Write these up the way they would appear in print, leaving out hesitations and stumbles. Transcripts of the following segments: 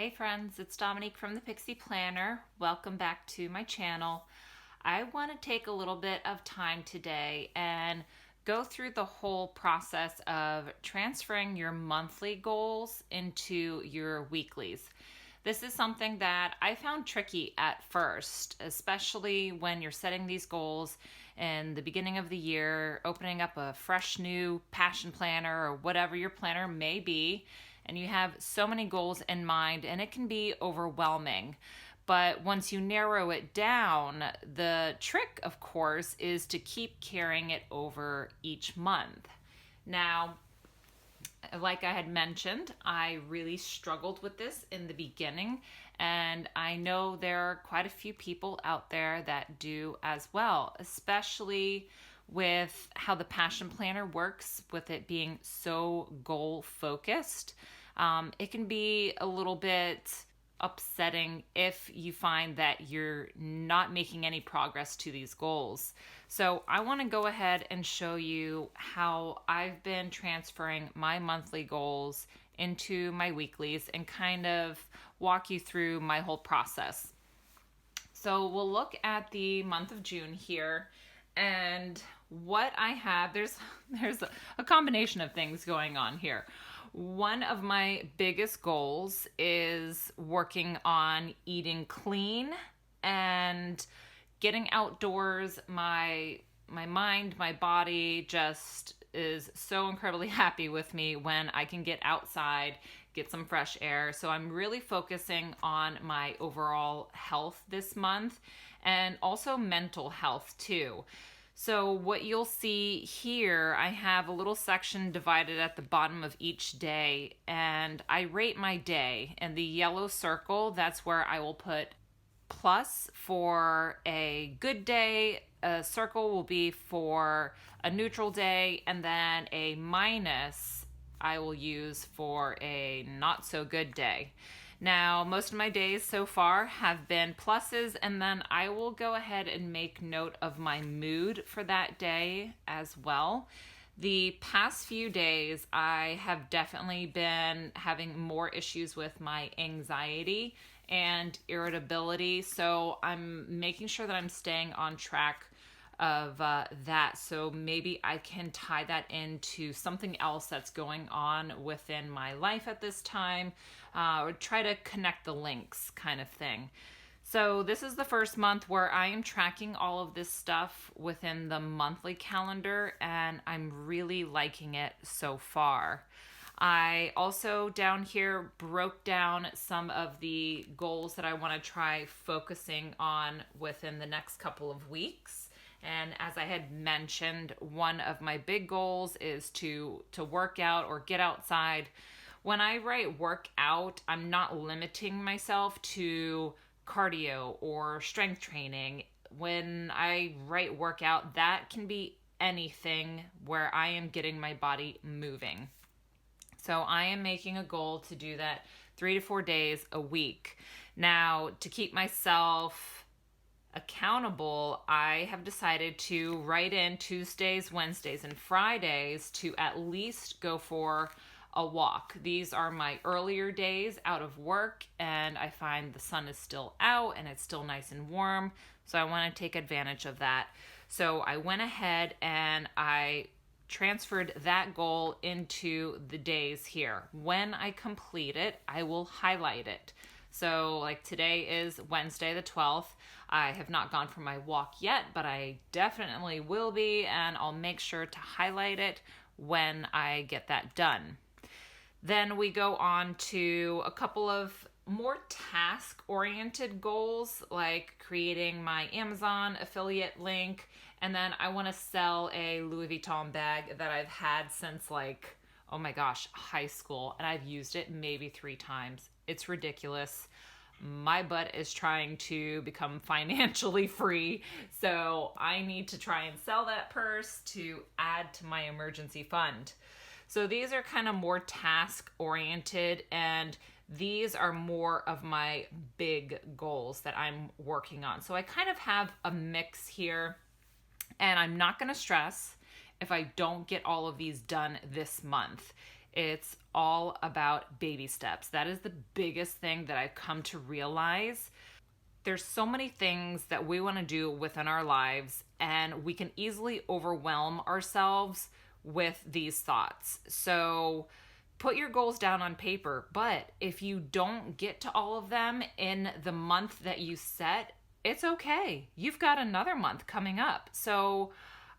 Hey friends, it's Dominique from the Pixie Planner. Welcome back to my channel. I want to take a little bit of time today and go through the whole process of transferring your monthly goals into your weeklies. This is something that I found tricky at first, especially when you're setting these goals in the beginning of the year, opening up a fresh new passion planner or whatever your planner may be, and you have so many goals in mind, and it can be overwhelming. But once you narrow it down, the trick, of course, is to keep carrying it over each month. Now, like I had mentioned, I really struggled with this in the beginning, and I know there are quite a few people out there that do as well, especially with how the Passion Planner works, with it being so goal focused. It can be a little bit upsetting if you find that you're not making any progress to these goals. So I want to go ahead and show you how I've been transferring my monthly goals into my weeklies and kind of walk you through my whole process. So we'll look at the month of June here, and what I have, there's a combination of things going on here. One of my biggest goals is working on eating clean and getting outdoors. My mind, my body just is so incredibly happy with me when I can get outside, get some fresh air. So I'm really focusing on my overall health this month and also mental health too. So what you'll see here, I have a little section divided at the bottom of each day, and I rate my day. And the yellow circle, that's where I will put plus for a good day, a circle will be for a neutral day, and then a minus I will use for a not so good day. Now, most of my days so far have been pluses, and then I will go ahead and make note of my mood for that day as well. The past few days, I have definitely been having more issues with my anxiety and irritability, so I'm making sure that I'm staying on track of that. So maybe I can tie that into something else that's going on within my life at this time, or try to connect the links kind of thing. So this is the first month where I am tracking all of this stuff within the monthly calendar, and I'm really liking it so far. I also down here broke down some of the goals that I want to try focusing on within the next couple of weeks. And as I had mentioned, one of my big goals is to work out or get outside. When I write work out, I'm not limiting myself to cardio or strength training. When I write workout, that can be anything where I am getting my body moving. So I am making a goal to do that 3 to 4 days a week. Now, to keep myself accountable, I have decided to write in Tuesdays, Wednesdays, and Fridays to at least go for a walk. These are my earlier days out of work, and I find the sun is still out and it's still nice and warm, so I want to take advantage of that. So I went ahead and I transferred that goal into the days here. When I complete it, I will highlight it. So like today is Wednesday the 12th. I have not gone for my walk yet, but I definitely will be, and I'll make sure to highlight it when I get that done. Then we go on to a couple of more task-oriented goals, like creating my Amazon affiliate link, and then I want to sell a Louis Vuitton bag that I've had since oh my gosh, high school, and I've used it maybe 3 times. It's ridiculous. My butt is trying to become financially free, so I need to try and sell that purse to add to my emergency fund. So these are kind of more task-oriented, and these are more of my big goals that I'm working on. So I kind of have a mix here, and I'm not going to stress if I don't get all of these done this month. It's all about baby steps. That is the biggest thing that I've come to realize. There's so many things that we want to do within our lives, and we can easily overwhelm ourselves with these thoughts. So put your goals down on paper, but if you don't get to all of them in the month that you set, it's okay. You've got another month coming up. So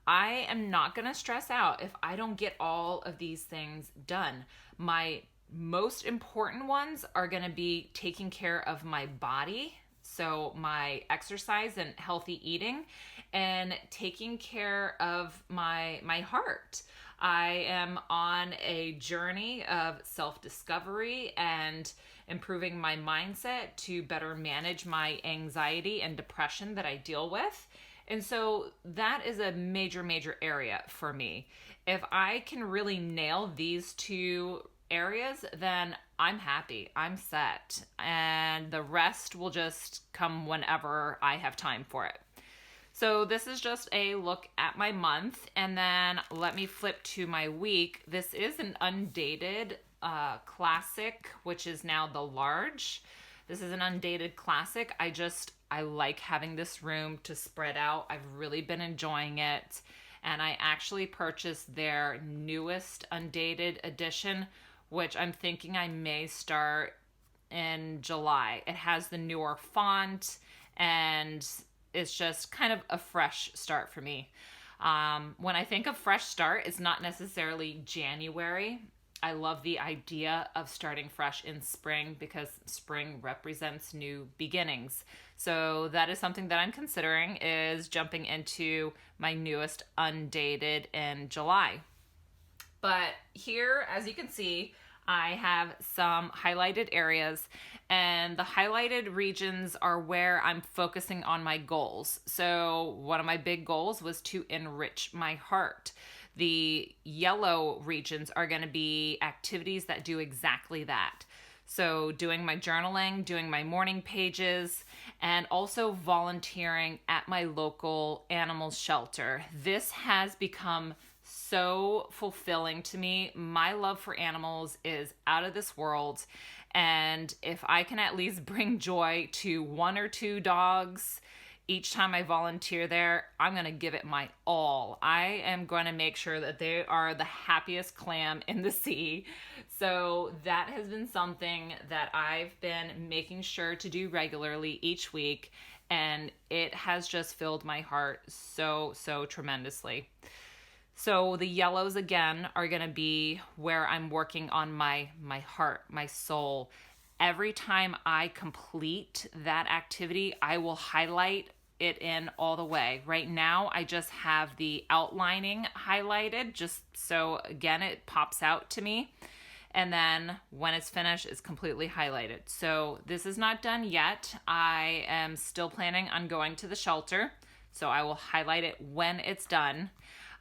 I am not going to stress out if I don't get all of these things done. My most important ones are going to be taking care of my body, so my exercise and healthy eating, and taking care of my heart. I am on a journey of self-discovery and improving my mindset to better manage my anxiety and depression that I deal with. And so that is a major, major area for me. If I can really nail these two areas, then I'm happy, I'm set, and the rest will just come whenever I have time for it. So this is just a look at my month, and then let me flip to my week. This is an undated classic, which is now the large. This is an undated classic. I like having this room to spread out. I've really been enjoying it, and I actually purchased their newest undated edition, which I'm thinking I may start in July. It has the newer font, and it's just kind of a fresh start for me. When I think of fresh start, it's not necessarily January. I love the idea of starting fresh in spring because spring represents new beginnings. So that is something that I'm considering, is jumping into my newest undated in July. But here, as you can see, I have some highlighted areas, and the highlighted regions are where I'm focusing on my goals. So one of my big goals was to enrich my heart. The yellow regions are going to be activities that do exactly that. So doing my journaling, doing my morning pages, and also volunteering at my local animal shelter. This has become so fulfilling to me. My love for animals is out of this world. And if I can at least bring joy to one or two dogs each time I volunteer there, I'm going to give it my all. I am going to make sure that they are the happiest clam in the sea. So that has been something that I've been making sure to do regularly each week. And it has just filled my heart so, so tremendously. So the yellows, again, are going to be where I'm working on my heart, my soul. Every time I complete that activity, I will highlight it in all the way. Right now, I just have the outlining highlighted, just so, again, it pops out to me. And then when it's finished, it's completely highlighted. So this is not done yet. I am still planning on going to the shelter, so I will highlight it when it's done.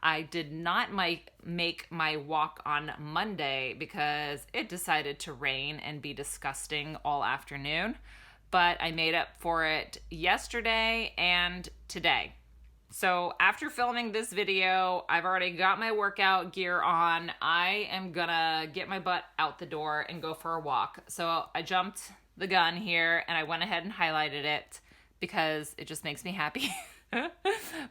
I did not make my walk on Monday because it decided to rain and be disgusting all afternoon, but I made up for it yesterday and today. So after filming this video, I've already got my workout gear on. I am gonna get my butt out the door and go for a walk. So I jumped the gun here and I went ahead and highlighted it because it just makes me happy.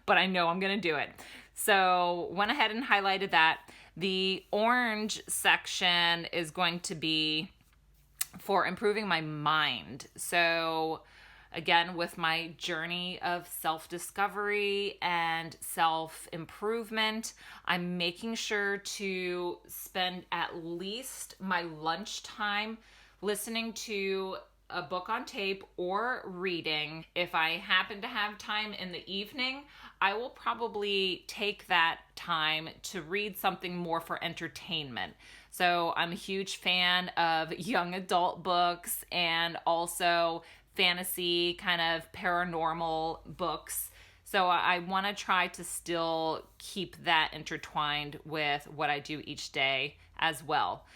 But I know I'm gonna do it. So went ahead and highlighted that. The orange section is going to be for improving my mind. So again, with my journey of self-discovery and self-improvement, I'm making sure to spend at least my lunchtime listening to a book on tape or reading. If I happen to have time in the evening, I will probably take that time to read something more for entertainment. So I'm a huge fan of young adult books and also fantasy, kind of paranormal books. So I want to try to still keep that intertwined with what I do each day as well.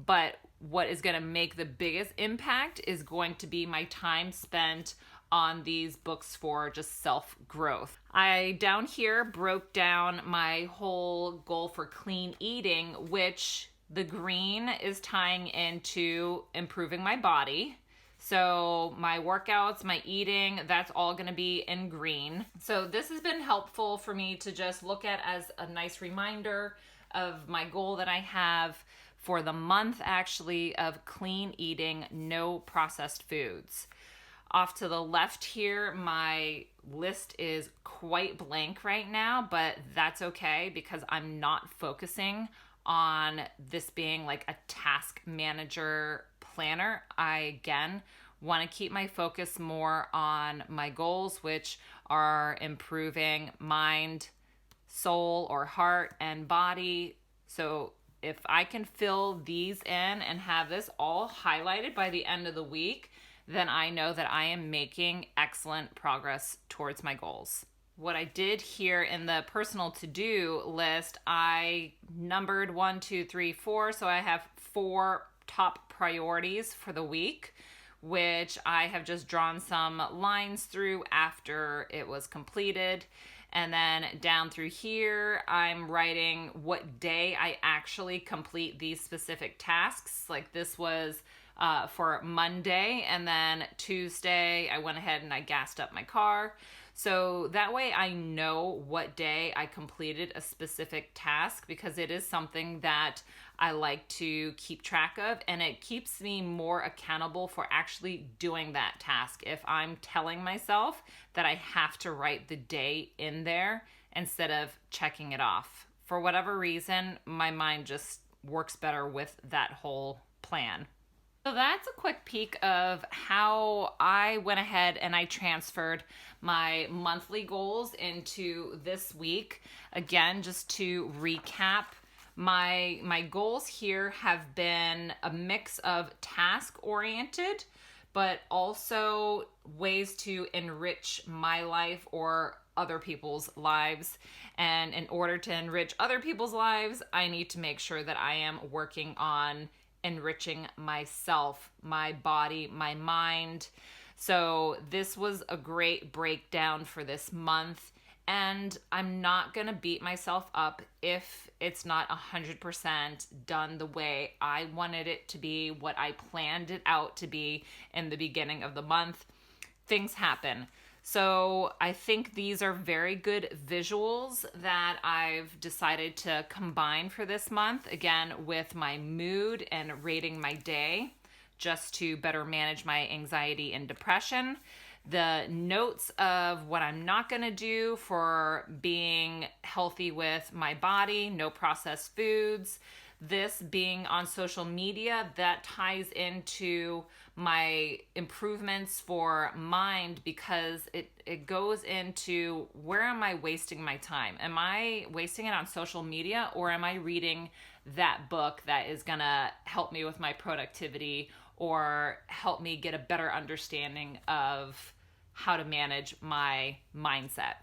But what is going to make the biggest impact is going to be my time spent on these books for just self-growth. I down here broke down my whole goal for clean eating, which The green is tying into improving my body. So my workouts, my eating, that's all going to be in green. So this has been helpful for me to just look at as a nice reminder of my goal that I have for the month, actually, of clean eating, no processed foods. Off to the left here, my list is quite blank right now, but that's okay because I'm not focusing on this being like a task manager planner. I, again, want to keep my focus more on my goals, which are improving mind, soul, or heart, and body. So if I can fill these in and have this all highlighted by the end of the week, then I know that I am making excellent progress towards my goals. What I did here in the personal to-do list, I numbered 1, 2, 3, 4. So I have 4 top priorities for the week, which I have just drawn some lines through after it was completed. And then down through here, I'm writing what day I actually complete these specific tasks. Like this was for Monday, and then Tuesday I went ahead and I gassed up my car. So that way I know what day I completed a specific task, because it is something that I like to keep track of, and it keeps me more accountable for actually doing that task. If I'm telling myself that I have to write the day in there instead of checking it off. For whatever reason, my mind just works better with that whole plan. So that's a quick peek of how I went ahead and I transferred my monthly goals into this week. Again, just to recap, my goals here have been a mix of task-oriented, but also ways to enrich my life or other people's lives. And in order to enrich other people's lives, I need to make sure that I am working on enriching myself, my body, my mind. So this was a great breakdown for this month, and I'm not gonna beat myself up if it's not 100% done the way I wanted it to be, what I planned it out to be in the beginning of the month. Things happen. So I think these are very good visuals that I've decided to combine for this month, again, with my mood and rating my day, just to better manage my anxiety and depression. The notes of what I'm not going to do for being healthy with my body, no processed foods. This being on social media, that ties into my improvements for mind, because it goes into, where am I wasting my time? Am I wasting it on social media, or am I reading that book that is gonna help me with my productivity or help me get a better understanding of how to manage my mindset?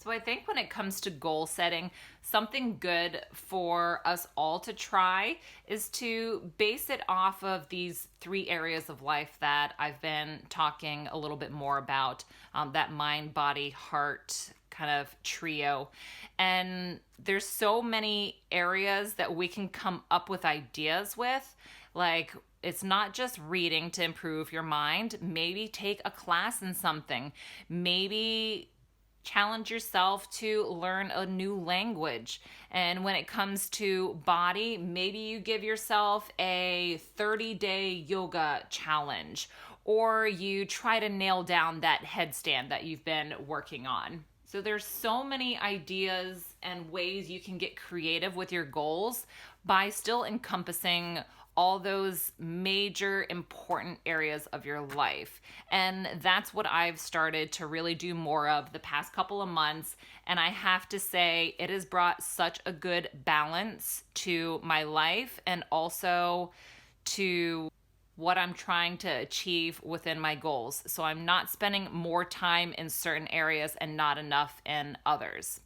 So I think when it comes to goal setting, something good for us all to try is to base it off of these 3 areas of life that I've been talking a little bit more about, that mind, body, heart kind of trio. And there's so many areas that we can come up with ideas with. Like, it's not just reading to improve your mind. Maybe take a class in something. Maybe challenge yourself to learn a new language. And when it comes to body, maybe you give yourself a 30-day yoga challenge, or you try to nail down that headstand that you've been working on. So there's so many ideas and ways you can get creative with your goals by still encompassing all those major important areas of your life. And that's what I've started to really do more of the past couple of months. And I have to say, it has brought such a good balance to my life and also to what I'm trying to achieve within my goals. So I'm not spending more time in certain areas and not enough in others.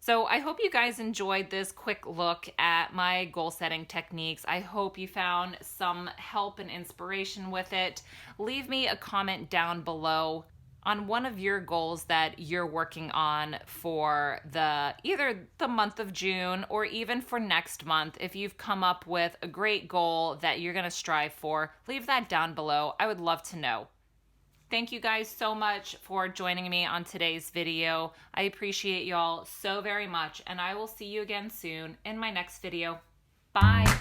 So I hope you guys enjoyed this quick look at my goal setting techniques. I hope you found some help and inspiration with it. Leave me a comment down below. on one of your goals that you're working on for either the month of June or even for next month. If you've come up with a great goal that you're going to strive for, leave that down below. I would love to know. Thank you guys so much for joining me on today's video. I appreciate y'all so very much, and I will see you again soon in my next video. Bye.